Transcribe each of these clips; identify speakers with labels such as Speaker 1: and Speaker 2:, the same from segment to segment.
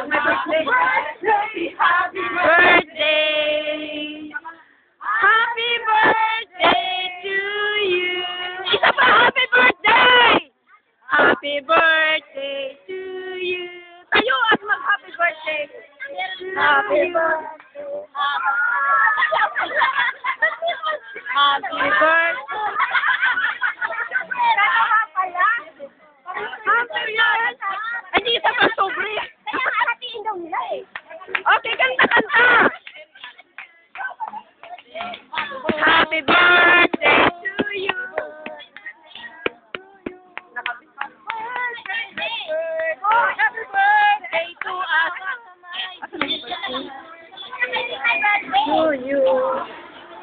Speaker 1: my birthday. Happy birthday. Happy birthday to you. Isa pa, happy birthday. Happy birthday to you. Tayo at mag-happy birthday. Happy birthday. Happy birthday. Happy yan. Hindi isa pa sobre.
Speaker 2: Kaya haratiin daw nila eh.
Speaker 1: Okay, kanta. Happy birthday to you. Happy birthday to us. To you.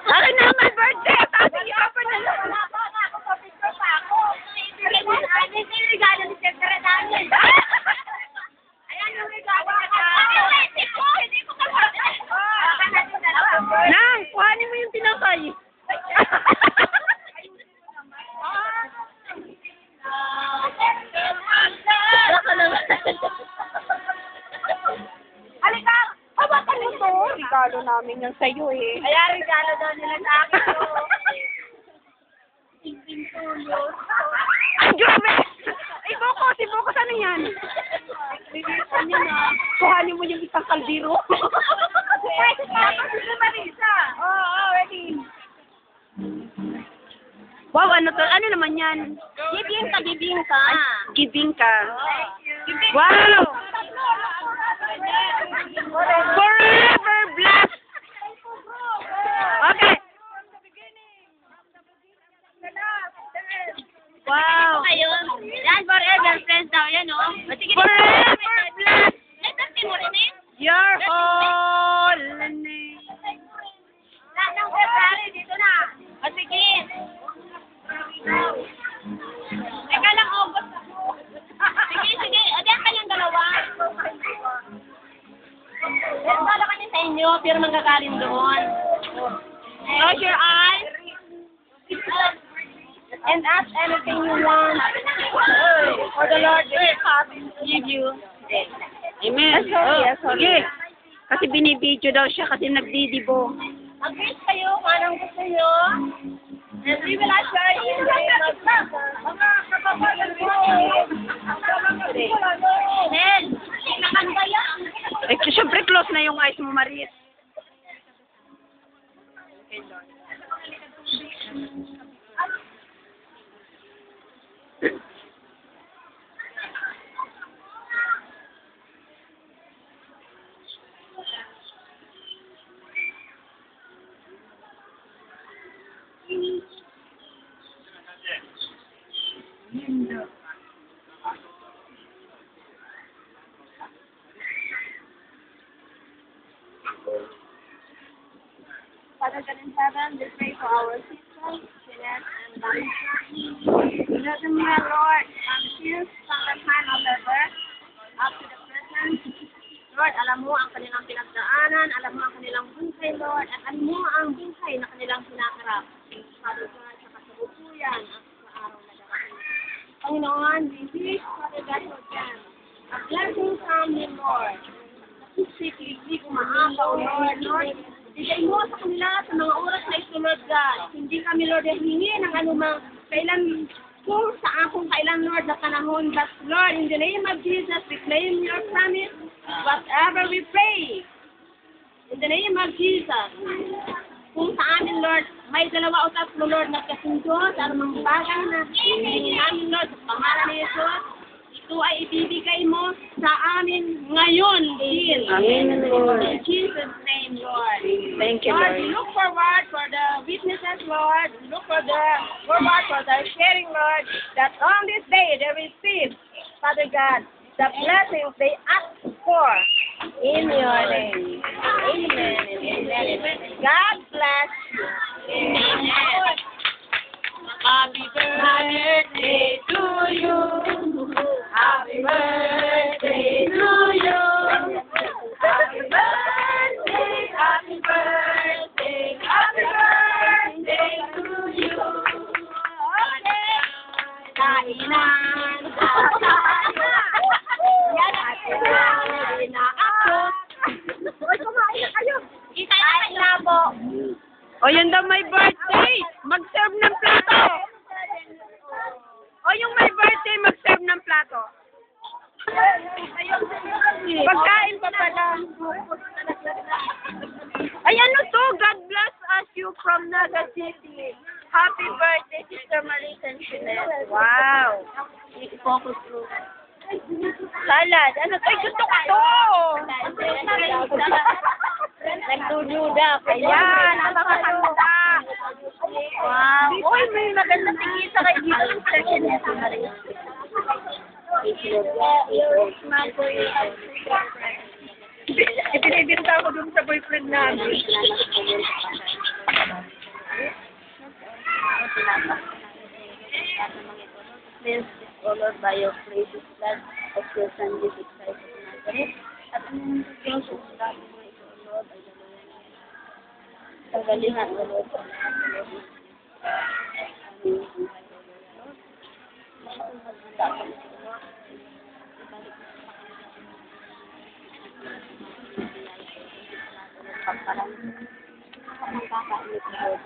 Speaker 1: Akin na my birthday. Sabi niya pa na lang.
Speaker 2: Picture pa ako. Ano yung regalo ni Chef Daniel? Ayan yung regalo ka. Hindi ko kapatid.
Speaker 1: Nang, kuhanin mo yung tinapay.
Speaker 2: Halika! Hawakan mo to.
Speaker 1: Regalo namin yan sa'yo eh.
Speaker 2: Ayan, regalo daw nila sa akin to. Tingting tulo.
Speaker 1: Ay, grabe! Ay, si Bokos, ano yan?
Speaker 2: Bibigyan niyo na.
Speaker 1: Kuhanin mo yung isang kaldero.
Speaker 2: Pwede pa ako si Marisa. Oo, ready.
Speaker 1: Wow, ano to? Ano naman yan?
Speaker 2: Gibing ka.
Speaker 1: Giving ka.
Speaker 2: Gibing.
Speaker 1: Wow! Forever blessed! Okay. Wow!
Speaker 2: Ayun. Yan, forever friends daw. Yan, o. Sige.
Speaker 1: Forever blessed!
Speaker 2: Let's mo rin eh.
Speaker 1: Your holy name.
Speaker 2: Lahat ng February, dito na. O, sige. Teka lang, August ako. Sige. O, diyan kayong dalawa. Wala kami sa inyo, pero magkakarin doon. Close your eyes. And ask anything you want. For the Lord will give you.
Speaker 1: Amen.
Speaker 2: Sorry.
Speaker 1: Sige. Kasi binibidyo daw siya kasi nagdidibo.
Speaker 2: Mag-wish kayo kung anong gusto nyo. And we will usher in the name of Jesus. Mga kapapalan ko. Nel, nakanda yan.
Speaker 1: Eh, syempre close na yung eyes mo, Maris.
Speaker 2: Father God in heaven, we pray for our sisters, Jeanette and Lisa. You know them, my Lord, since from the time of their birth up to the present. Lord, alam mo ang kanilang pinagdaanan, alam mo ang kanilang buhay, Lord, at alam mo ang buhay na kanilang pinakarap. Father God, sa kasalukuyan at sa araw na darating. Panginoon, we wish, Father God, for them a blessing from the Lord. Hindi kumahabaw, Lord. Bigay mo sa kanila sa mga oras na ito, Lord God. Hindi kami, Lord, hingi ng anumang kailan kung sa akong kailan, Lord, na panahon. But, Lord, in the name of Jesus, we claim your promise, whatever we pray. In the name of Jesus. Kung sa amin, Lord, may 2 o 3, Lord, na kasundo sa anumang bagay na hingin namin, Lord, sa pangalan ni Jesus. Ito ay ibibigay mo sa amin ngayon din.
Speaker 1: Amen, Lord.
Speaker 2: In Jesus' name, Lord.
Speaker 1: Thank you,
Speaker 2: Lord,
Speaker 1: Lord.
Speaker 2: we look forward for the witnesses, Lord. We look forward for the sharing, Lord, that on this day they receive, Father God, the blessings they ask for. In your name. Amen and amen. God bless you. Amen.
Speaker 1: Happy birthday to you. Happy birthday to you. Happy birthday, happy birthday, happy birthday to you.
Speaker 2: Kainan. Yan ang
Speaker 1: plato. Pagkain pa pala. Ay, ano to? God bless us you from Naga City. Happy birthday, Sister Marisa and Jeanette. Wow. I-focus group. Salad. Ano to? Ay, gusto ko to! Nagdududa. Ayan, ang mga handa. Wow. Uy, may maganda tingin sa kayo dito. Sister Jeanette and Marisa. Ipinibinta ako dun sa boyfriend namin. This is followed by your precious blood of your Son Jesus Christ of Nazareth. At ang Diyos sa lahat mo ito, Lord, ay dalayan. Pagalingan, O Lord, sa lahat mo, Lord. Aming buhay, O Lord. Maganda ka mo, Lord. Ibalik mo sa pagkakamit, pagkakailit, Lord.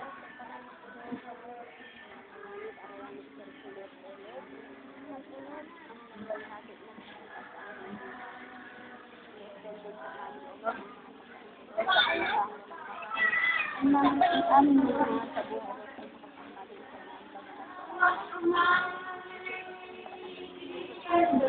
Speaker 1: Ang